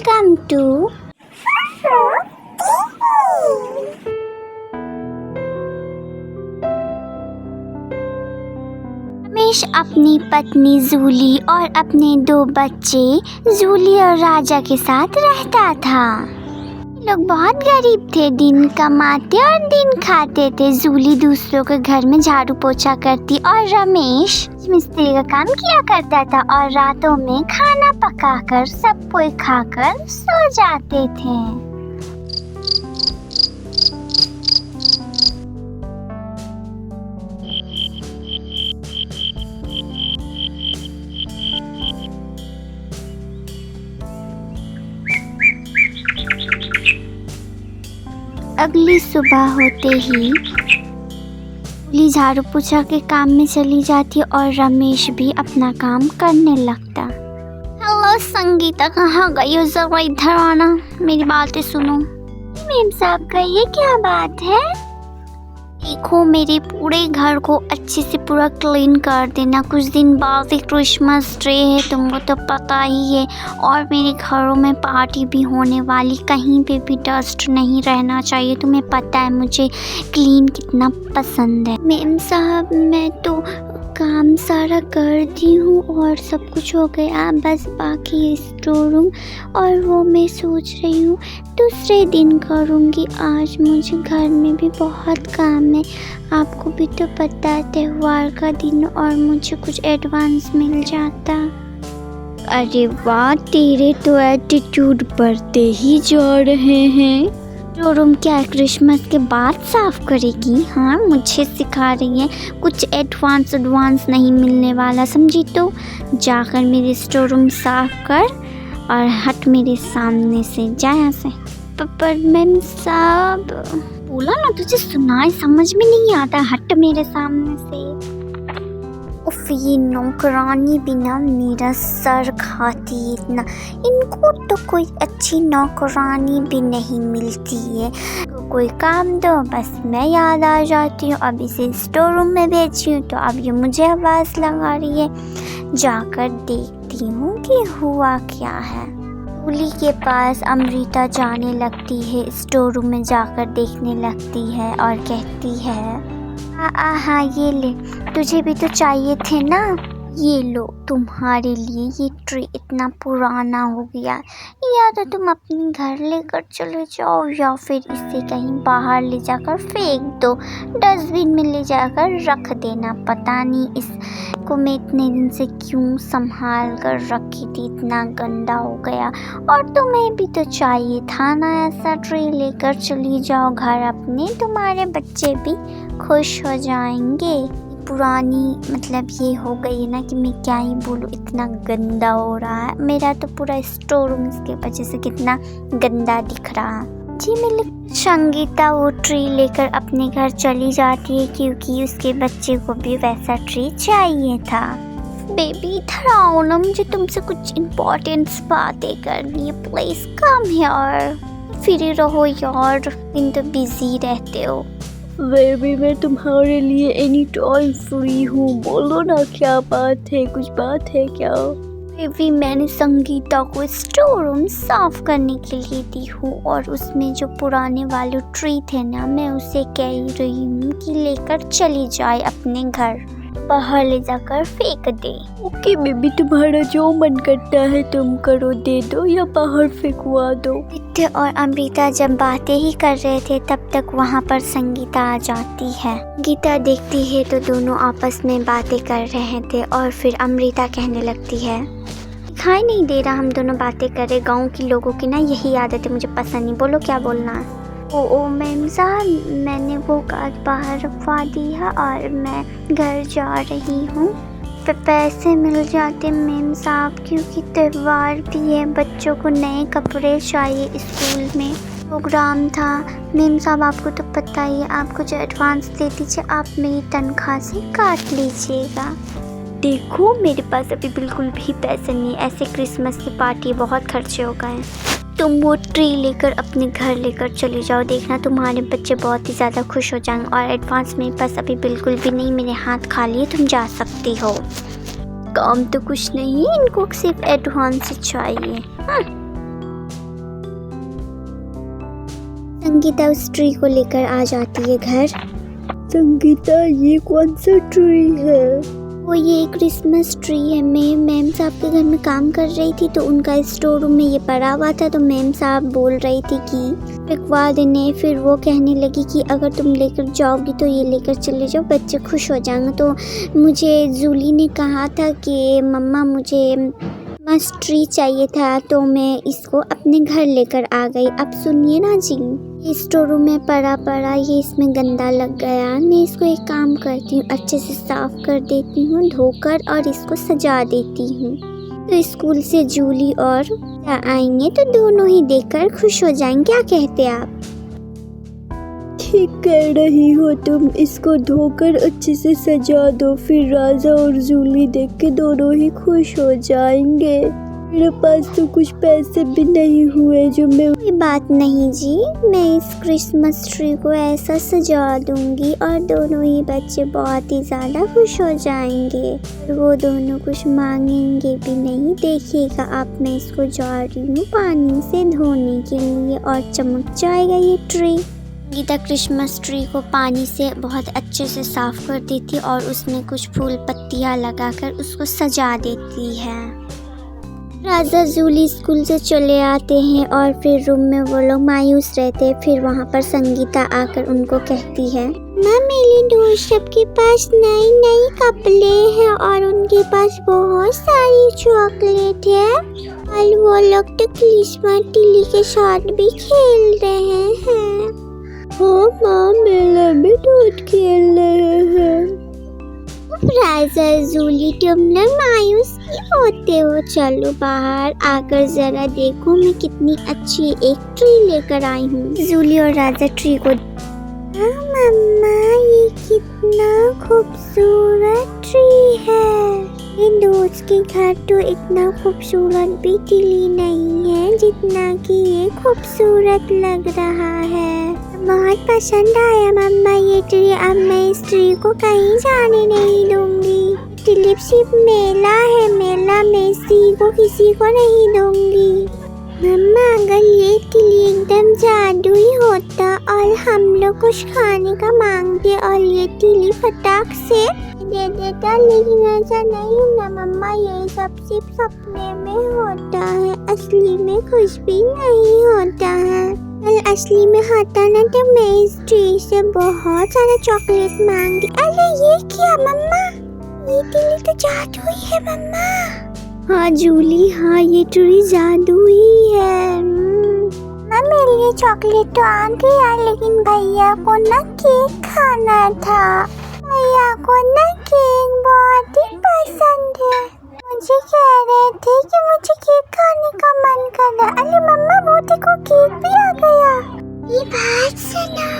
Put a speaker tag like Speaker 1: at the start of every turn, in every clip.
Speaker 1: Welcome to Ramesh अपनी पत्नी जूली और अपने 2 बच्चे जूली और राजा के साथ रहता था। ये लोग बहुत गरीब थे, दिन कमाते और दिन खाते थे। जूली दूसरों के घर में झाड़ू पोछा करती और रमेश मिस्त्री का काम किया करता था और रातों में खाना पकाकर सब कोई खाकर सो जाते थे। अगली सुबह होते ही जूली झाड़ू पोछा के काम में चली जाती और रमेश भी अपना काम करने लगता। हेलो संगीता, कहाँ गई हो? जरा इधर आना, मेरी बातें सुनो। मैम साहब कहिए, क्या बात है? देखो, मेरे पूरे घर को अच्छे से पूरा क्लीन कर देना। कुछ दिन बाद ही क्रिसमस डे है, तुमको तो पता ही है, और मेरे घरों में पार्टी भी होने वाली। कहीं पे भी डस्ट नहीं रहना चाहिए। तुम्हें पता है मुझे क्लीन कितना पसंद है। मैम साहब, मैं तो काम सारा कर दी हूँ और सब कुछ हो गया, बस बाकी स्टोर रूम और वो मैं सोच रही हूँ दूसरे दिन करूँगी। आज मुझे घर में भी बहुत काम है, आपको भी तो पता है त्योहार का दिन, और मुझे कुछ एडवांस मिल जाता। अरे वाह, तेरे तो एटीट्यूड बढ़ते ही जा रहे हैं। शोरूम क्या क्रिसमस के बाद साफ करेगी? हाँ, मुझे सिखा रही है। कुछ एडवांस नहीं मिलने वाला, समझी? तो जाकर मेरे स्टोर रूम साफ कर और हट मेरे सामने से, जा यहाँ से। पर मैम साहब, बोला ना तुझे, सुनाई समझ में नहीं आता, हट मेरे सामने से। उफ, ये नौकरानी भी ना मेरा सर खाती इतना। इनको तो कोई अच्छी नौकरानी भी नहीं मिलती है। कोई काम दो, बस मैं याद आ जाती हूँ। अब इसे स्टोर रूम में भेजी हूँ तो अब ये मुझे आवाज़ लगा रही है। जाकर देखती हूँ कि हुआ क्या है। जूली के पास अमृता जाने लगती है, स्टोर रूम में जाकर देखने लगती है और कहती है, हाँ ये ले, तुझे भी तो चाहिए थे ना, ये लो तुम्हारे लिए। ये ट्री इतना पुराना हो गया, या तो तुम अपने घर लेकर चले जाओ या फिर इसे कहीं बाहर ले जाकर फेंक दो, डस्टबिन में ले जाकर रख देना। पता नहीं इसको मैं इतने दिन से क्यों संभाल कर रखी थी, इतना गंदा हो गया। और तुम्हें भी तो चाहिए था ना ऐसा ट्री, लेकर चली जाओ घर अपने, तुम्हारे बच्चे भी खुश हो जाएंगे। पुरानी मतलब ये हो गई ना कि मैं क्या ही बोलूँ, इतना गंदा हो रहा है मेरा तो पूरा स्टोर रूम, इसके वजह से कितना गंदा दिख रहा है। जी मेरी संगीता वो ट्री लेकर अपने घर चली जाती है क्योंकि उसके बच्चे को भी वैसा ट्री चाहिए था। बेबी इधर आओ ना, मुझे तुमसे कुछ इम्पोर्टेंट बातें करनी है, प्लीज कम हियर। फ्री रहो यार, दिन तो बिजी रहते हो।
Speaker 2: बेबी मैं तुम्हारे लिए एनी टाइम फ्री हूँ, बोलो ना क्या बात है, कुछ बात है क्या?
Speaker 1: बेबी मैंने संगीता को स्टोर रूम साफ करने के लिए दी हूँ और उसमें जो पुराने वाले ट्री थे ना, मैं उसे कह रही हूँ कि लेकर चली जाए अपने घर, बाहर ले जाकर फेंक दे।
Speaker 2: ओके बेबी, तुम्हारा जो मन करता है तुम करो, दे दो या बाहर फेंकवा दो।
Speaker 1: नित्य और अमृता जब बातें ही कर रहे थे तब तक वहाँ पर संगीता आ जाती है। गीता देखती है तो दोनों आपस में बातें कर रहे थे और फिर अमृता कहने लगती है, दिखाई नहीं दे रहा हम दोनों बातें कर रहे। गाँव के लोगों की ना यही आदत है, मुझे पसंद नहीं। बोलो क्या बोलना है? ओ मैम साहब, मैंने वो कागज बाहर रखवा दी है और मैं घर जा रही हूँ। पैसे मिल जाते मैम साहब, क्योंकि त्योहार भी है, बच्चों को नए कपड़े चाहिए, स्कूल में प्रोग्राम था। मैम साहब आपको तो पता ही है, आपको जो एडवांस दे दीजिए, आप मेरी तनख्वाह से काट लीजिएगा। देखो मेरे पास अभी बिल्कुल भी पैसे नहीं, ऐसे क्रिसमस की पार्टी बहुत खर्चे हो गए। तुम वो ट्री लेकर अपने घर लेकर चले जाओ, देखना तुम्हारे बच्चे बहुत ही ज़्यादा खुश हो जाएंगे। और एडवांस मेरे पास अभी बिल्कुल भी नहीं, मेरे हाथ खाली है, तुम जा सकती हो। काम तो कुछ नहीं, इनको सिर्फ एडवांस चाहिए। संगीता उस ट्री को लेकर आ जाती है घर।
Speaker 2: संगीता, ये कौन सा ट्री है?
Speaker 1: वो ये क्रिसमस ट्री है। मैं मैम साहब के घर में काम कर रही थी तो उनका स्टोर रूम में ये पड़ा हुआ था, तो मैम साहब बोल रही थी कि बिकवा देने। फिर वो कहने लगी कि अगर तुम लेकर जाओगी तो ये लेकर चले जाओ, बच्चे खुश हो जाएंगे। तो मुझे जूली ने कहा था कि मम्मा मुझे मस्त ट्री चाहिए था, तो मैं इसको अपने घर लेकर आ गई। अब सुनिए ना जी, ये स्टोर रूम में पड़ा ये इसमें गंदा लग गया। मैं इसको एक काम करती हूँ, अच्छे से साफ कर देती हूँ धोकर और इसको सजा देती हूँ। तो स्कूल से जूली और आएंगे तो दोनों ही देखकर खुश हो जाएंगे। क्या कहते हैं आप?
Speaker 2: ठीक कह रही हो तुम। इसको धोकर अच्छे से सजा दो, फिर राजा और जूली देख के दोनों ही खुश हो जाएंगे। मेरे पास तो कुछ पैसे भी नहीं हुए जो मैं।
Speaker 1: कोई बात नहीं जी, मैं इस क्रिसमस ट्री को ऐसा सजा दूंगी और दोनों ही बच्चे बहुत ही ज़्यादा खुश हो जाएंगे। वो दोनों कुछ मांगेंगे भी नहीं। देखिएगा आप, मैं इसको जा रही हूँ पानी से धोने के लिए और चमक जाएगा ये ट्री। गीता क्रिसमस ट्री को पानी से बहुत अच्छे से साफ कर देती और उसमें कुछ फूल पत्तियाँ लगाकर उसको सजा देती है। राजा जूली स्कूल से चले आते हैं और फिर रूम में वो लोग मायूस रहते हैं। फिर वहाँ पर संगीता आकर उनको कहती है, माँ मेरी दोस्त सबके पास नई नई कपड़े हैं और उनके पास बहुत सारी चॉकलेट है और वो लोग तो क्रिसमस ट्री के साथ भी खेल रहे हैं।
Speaker 2: हाँ माँ, मेले में दूध खेल रहे हैं।
Speaker 1: राजा जूली, तुम लोग मायूस क्यों होते हो? चलो बाहर आकर जरा देखो मैं कितनी अच्छी एक ट्री लेकर आई हूँ। जूली और राजा ट्री को, हाँ मम्मा ये कितना खूबसूरत ट्री है। ये दोस्त के घर तो इतना खूबसूरत भी ट्री नहीं है जितना कि ये खूबसूरत लग रहा है। बहुत पसंद आया मम्मा ये ट्री। अब मैं इस ट्री को कहीं जाने नहीं दूंगी। ट्यूलिप सिर्फ मेला है, मेला में इस ट्री को किसी को नहीं दूंगी। मम्मा अगर ये ट्री एकदम जादुई होता और हम लोग कुछ खाने का मांगते और ये ट्री फटाक से दे देता, लेकिन ऐसा नहीं ना मम्मा, ये सब सिर्फ सपने में होता है, असली में कुछ भी नहीं होता है। कल असली में होता ना तो मैं इस ट्री से बहुत सारा चॉकलेट मांगी। अरे ये क्या मम्मा, ये ट्री तो जादुई है मम्मा। हाँ जूली, हाँ ये ट्री जादुई है। मेरे लिए चॉकलेट तो आ गया, लेकिन भैया को ना केक खाना था। भैया को ना केक बहुत ही पसंद है। मुझे कह रहे थे कि मुझे केक खाने का मन कर रहा। अरे मम्मा वो देखो केक भी आ गया। ये बात सुनो,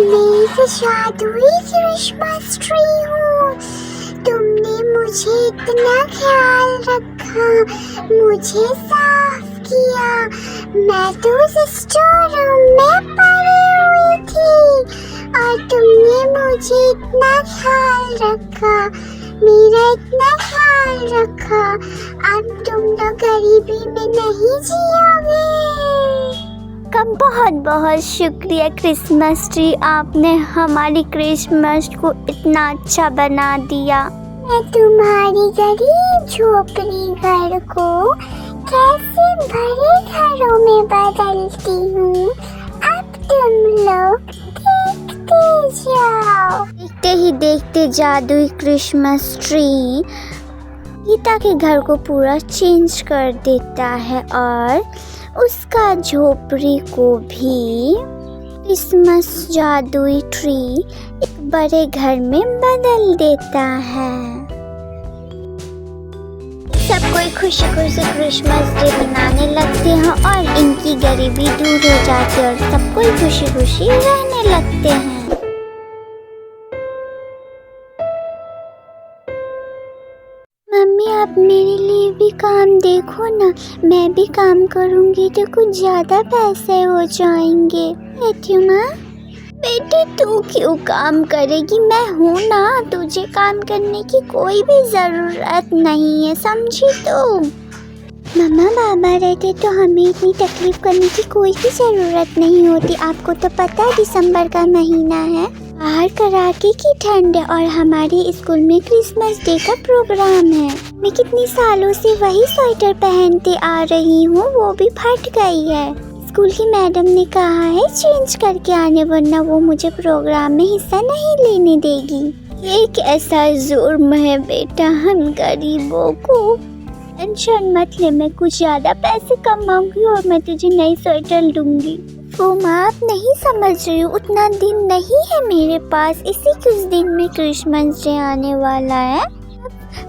Speaker 1: मैं तो जादुई क्रिसमस ट्री हूँ। तुमने मुझे इतना ख्याल रखा, मुझे साफ किया। मैं तो उस स्टोर रूम में पड़ी हुई थी और तुमने मुझे इतना ख्याल रखा, मेरा इतना ख्याल रखा। अब तुम लोग गरीबी में नहीं जियोगे। कब बहुत बहुत शुक्रिया क्रिसमस ट्री, आपने हमारी क्रिसमस को इतना अच्छा बना दिया। मैं तुम्हारी गरीब झोपड़ी घर को कैसे बड़े घरों में बदलती हूँ, अब तुम लोग देखते जाओ। देखते ही देखते जादुई क्रिसमस ट्री गीता के घर को पूरा चेंज कर देता है और उसका झोपड़ी को भी क्रिसमस जादुई ट्री एक बड़े घर में बदल देता है। सब कोई खुशी खुशी क्रिसमस डे मनाने लगते हैं और इनकी गरीबी दूर हो जाती है और सब कोई खुशी खुशी रहने लगते हैं। मम्मी आप मेरे लिए भी काम देखो ना, मैं भी काम करूँगी तो कुछ ज़्यादा पैसे हो जाएंगे। बेटी माँ, बेटी तू क्यों काम करेगी, मैं हूँ ना, तुझे काम करने की कोई भी ज़रूरत नहीं है, समझी तू? मम्मा पापा रहते तो हमें इतनी तकलीफ करने की कोई भी ज़रूरत नहीं होती। आपको तो पता है दिसंबर का महीना है, बाहर कड़ाके की ठंड है और हमारे स्कूल में क्रिसमस डे का प्रोग्राम है। मैं कितनी सालों से वही स्वेटर पहनते आ रही हूँ, वो भी फट गई है। स्कूल की मैडम ने कहा है चेंज करके आने, वरना वो मुझे प्रोग्राम में हिस्सा नहीं लेने देगी। ये कैसा जुर्म है बेटा हम गरीबों को। टेंशन मत ले, मैं कुछ ज़्यादा पैसे कमाऊंगी और मैं तुझे नई स्वेटर दूंगी। वो माँ आप नहीं समझ रही हो, उतना दिन नहीं है मेरे पास। इसी कुछ दिन में क्रिसमस डे आने वाला है।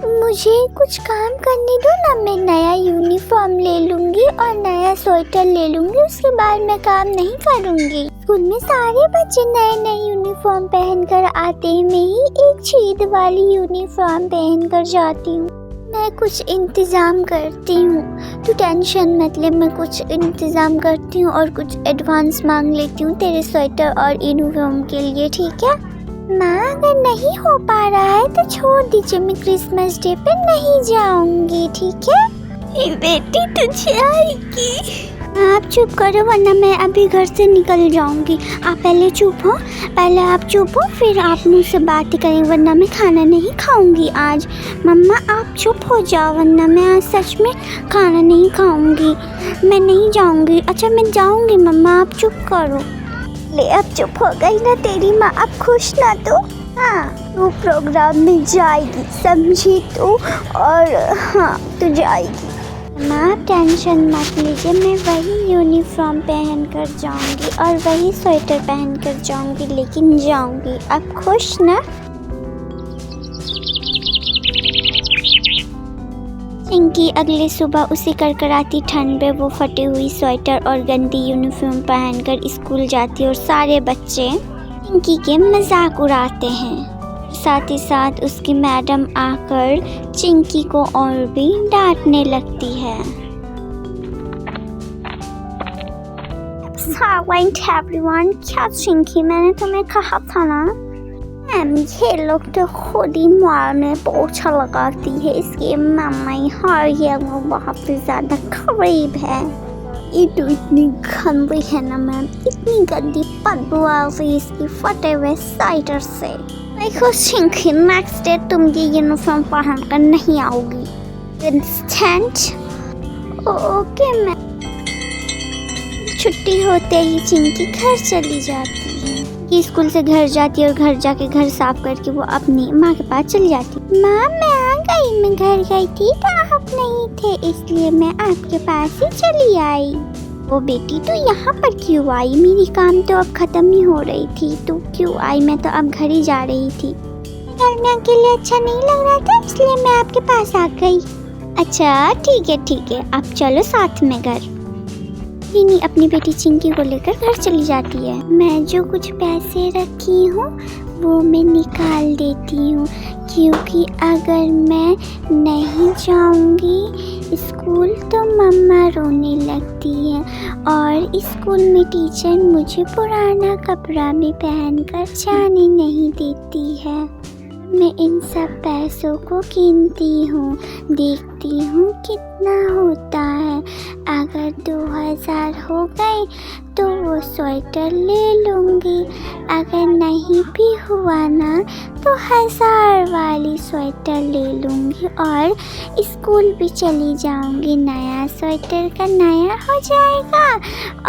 Speaker 1: मुझे कुछ काम करने दो ना, मैं नया यूनिफॉर्म ले लूंगी और नया स्वेटर ले लूंगी, उसके बाद मैं काम नहीं करूंगी। स्कूल में सारे बच्चे नए नए यूनिफॉर्म पहनकर आते हैं, मैं ही एक छेद वाली यूनिफॉर्म पहनकर जाती हूँ। मैं कुछ इंतज़ाम करती हूँ, तू टेंशन मत ले, मैं कुछ इंतज़ाम करती हूँ और कुछ एडवांस मांग लेती हूँ तेरे स्वेटर और यूनिफॉर्म के लिए, ठीक है? माँ अगर नहीं हो पा रहा है तो छोड़ दीजिए, मैं क्रिसमस डे पे नहीं जाऊंगी, ठीक है? बेटी तुझे आएगी। आप चुप करो वरना मैं अभी घर से निकल जाऊंगी। आप पहले चुप हो, पहले आप चुप हो, फिर आप मुझसे बातें करें, वरना मैं खाना नहीं खाऊंगी आज। मम्मा आप चुप हो जाओ, वरना मैं आज सच में खाना नहीं खाऊंगी। मैं नहीं जाऊंगी। अच्छा मैं जाऊंगी मम्मा, आप चुप करो। ले अब चुप हो गई ना तेरी माँ, अब खुश ना तू? हाँ तू प्रोग्राम में जाएगी, समझी तू? और हाँ तू जाएगी। माँ टेंशन मत लीजिए, मैं वही यूनिफॉर्म पहन कर जाऊंगी और वही स्वेटर पहन कर जाऊंगी, लेकिन जाऊंगी। अब खुश ना? चिंकी अगले सुबह उसी कड़कड़ाती ठंड में वो फटी हुई स्वेटर और गंदी यूनिफॉर्म पहनकर स्कूल जाती है और सारे बच्चे चिंकी के मजाक उड़ाते हैं। साथ ही साथ उसकी मैडम आकर चिंकी को और भी डांटने लगती है। एवरीवन, क्या चिंकी, मैंने तुम्हें कहा था ना ये लोग तो खुद ही मारने पोछा लगाती है, इसकी मम्मा और ये लोग बहुत ही ज़्यादा खरीब है। ये तो इतनी गंदी है ना मैम, इतनी गंदी बदबू आ रही इसकी फटे हुए स्वेटर से। देखो चिंकी, नेक्स्ट डे तुम ये यूनिफॉर्म पहन कर नहीं आओगी, अंडरस्टैंड? Okay ma'am. छुट्टी होते ही चिंकी घर चली जाती है। कि स्कूल से घर जाती है और घर जाके घर साफ करके वो अपनी माँ के पास चली जाती। माँ मैं आ गई, मैं घर गई थी तो आप नहीं थे, इसलिए मैं आपके पास ही चली आई। वो बेटी तो यहाँ पर क्यों आई? मेरी काम तो अब खत्म ही हो रही थी, तो क्यों आई? मैं तो अब घर ही जा रही थी। घर में अकेले अच्छा नहीं लग रहा था, इसलिए मैं आपके पास आ गई। अच्छा ठीक है, आप चलो साथ में घर। रीनी अपनी बेटी चिंकी को लेकर घर चली जाती है। मैं जो कुछ पैसे रखी हूँ वो मैं निकाल देती हूँ, क्योंकि अगर मैं नहीं जाऊँगी स्कूल तो मम्मा रोने लगती है और स्कूल में टीचर मुझे पुराना कपड़ा भी पहनकर जाने नहीं देती है। मैं इन सब पैसों को गिनती हूँ, देखती हूँ कितना होता है। अगर 2000 हो गए तो वो स्वेटर ले लूँगी, अगर नहीं भी हुआ ना तो 1000 वाली स्वेटर ले लूँगी और स्कूल भी चली जाऊँगी। नया स्वेटर का नया हो जाएगा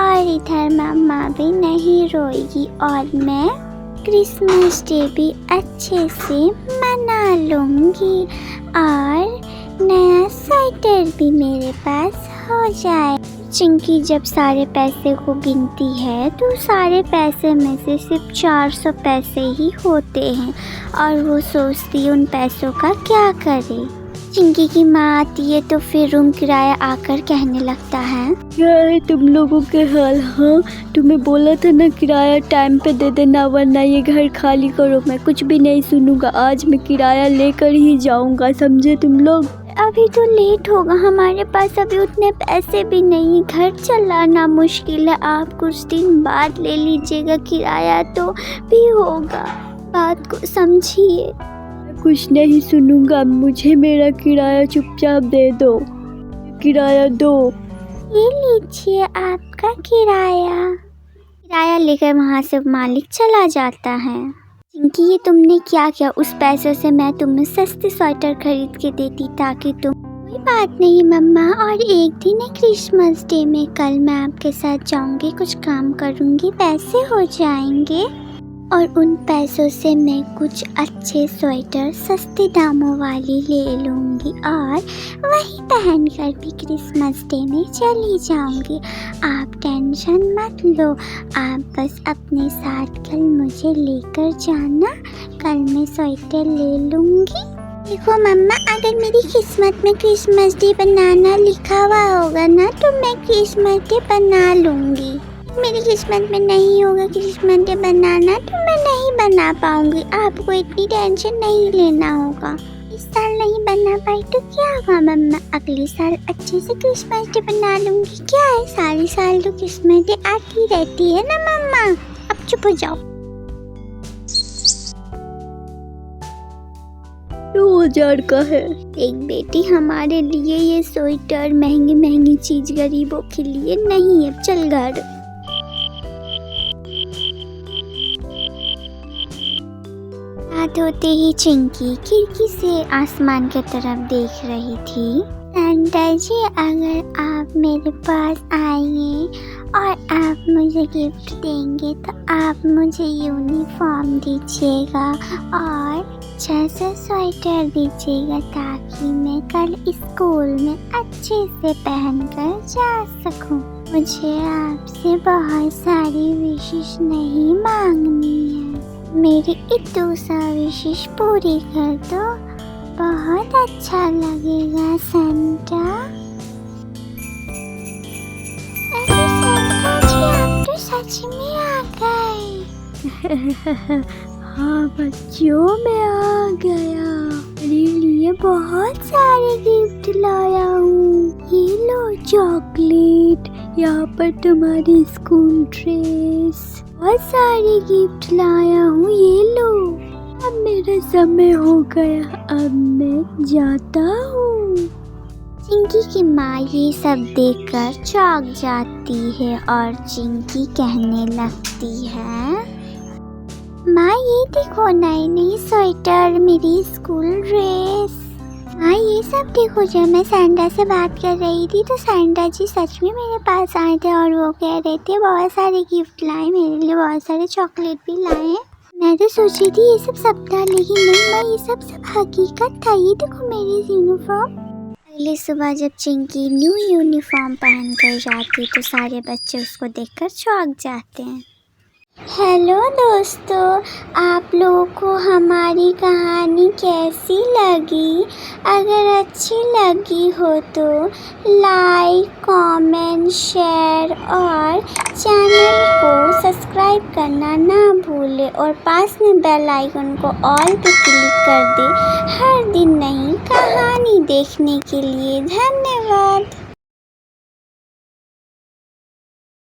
Speaker 1: और इधर मम्मा भी नहीं रोएगी और मैं क्रिसमस डे भी अच्छे से मना लूँगी और नया स्वेटर भी मेरे पास हो जाए। चिंकी जब सारे पैसे को गिनती है तो सारे पैसे में से सिर्फ 400 पैसे ही होते हैं और वो सोचती है उन पैसों का क्या करे। चिंकी की माँ आती है तो फिर रूम किराया आकर कहने लगता है,
Speaker 2: क्या है तुम लोगों के हाल? हाँ तुम्हें बोला था ना किराया टाइम पे दे देना, वरना ये घर खाली करो। मैं कुछ भी नहीं सुनूंगा, आज मैं किराया लेकर ही जाऊंगा, समझे तुम लोग?
Speaker 1: अभी तो लेट होगा, हमारे पास अभी उतने पैसे भी नहीं, घर चलाना मुश्किल है। आप कुछ दिन बाद ले लीजिएगा, किराया तो भी होगा, बात को समझिए।
Speaker 2: कुछ नहीं सुनूंगा, मुझे मेरा किराया चुपचाप दे दो। किराया दो।
Speaker 1: ये लीजिए आपका किराया। किराया लेकर वहाँ से मालिक चला जाता है। चिंकी, ये तुमने क्या किया? उस पैसों से मैं तुम्हें सस्ते स्वेटर खरीद के देती ताकि तुम। कोई बात नहीं मम्मा, और एक दिन है क्रिसमस डे में, कल मैं आपके साथ जाऊंगी, कुछ काम करूंगी, पैसे हो जाएंगे और उन पैसों से मैं कुछ अच्छे स्वेटर सस्ते दामों वाली ले लूँगी और वही पहनकर भी क्रिसमस डे में चली जाऊँगी। आप टेंशन मत लो, आप बस अपने साथ कल मुझे लेकर जाना, कल मैं स्वेटर ले लूँगी। देखो मम्मा, अगर मेरी किस्मत में क्रिसमस डे बनाना लिखा हुआ होगा ना तो मैं क्रिसमस डे बना लूँगी। मेरी किस्मत में नहीं होगा क्रिसमस डे बनाना तो मैं नहीं बना पाऊंगी। आपको इतनी टेंशन नहीं लेना होगा। इस साल नहीं बना पाई तो क्या होगा मम्मा, अगले साल अच्छे से क्रिसमस डे बना लूंगी। क्या है, सारी साल तो क्रिसमस डे आती रहती है ना मम्मा। अब चुप हो जाओ।
Speaker 2: 2000 का है।
Speaker 1: एक बेटी, हमारे लिए ये स्वेटर महंगी महंगी चीज गरीबों के लिए नहीं है, चल घर। रात होते ही चिंकी खिड़की से आसमान की तरफ देख रही थी। सैंटा जी, अगर आप मेरे पास आएंगे और आप मुझे गिफ्ट देंगे तो आप मुझे यूनिफॉर्म दीजिएगा और जैसा स्वेटर दीजिएगा ताकि मैं कल स्कूल में अच्छे से पहनकर जा सकूं। मुझे आपसे बहुत सारी विशेष नहीं मांगनी है, मेरी एक दूसरा विशेष पूरी कर दो, बहुत अच्छा लगेगा सैंटा। अरे सैंटा जी, आप तो सच में आ गए।
Speaker 2: हाँ बच्चों, मैं आ गया। मेरे लिए बहुत सारे गिफ्ट लाया हूँ। ये लो चॉकलेट, यहाँ पर तुम्हारी स्कूल ड्रेस, बहुत सारे गिफ्ट लाया हूँ, ये लो। अब मेरा समय हो गया, अब मैं जाता हूँ।
Speaker 1: चिंकी की माँ ये सब देखकर चौंक जाती है और चिंकी कहने लगती है, माँ ये देखो नई नई स्वेटर, मेरी स्कूल ड्रेस। हाँ ये सब देखो। जब मैं सैंटा से बात कर रही थी तो सैंटा जी सच में मेरे पास आए थे और वो कह रहे थे बहुत सारे गिफ्ट लाए मेरे लिए, बहुत सारे चॉकलेट भी लाए हैं। मैं तो सोच रही थी ये सब सपना, लेकिन नहीं माँ, ये सब हकीकत था। ये देखो मेरी यूनिफॉर्म। अगली सुबह जब चिंकी न्यू यूनिफॉर्म पहन कर जाती तो सारे बच्चे उसको देखकर चौंक जाते हैं। हेलो दोस्तों, आप लोगों को हमारी कहानी कैसी लगी? अगर अच्छी लगी हो तो लाइक, कमेंट, शेयर और चैनल को सब्सक्राइब करना ना भूलें और पास में बेल आइकन को ऑल पे क्लिक कर दें हर दिन नई कहानी देखने के लिए। धन्यवाद।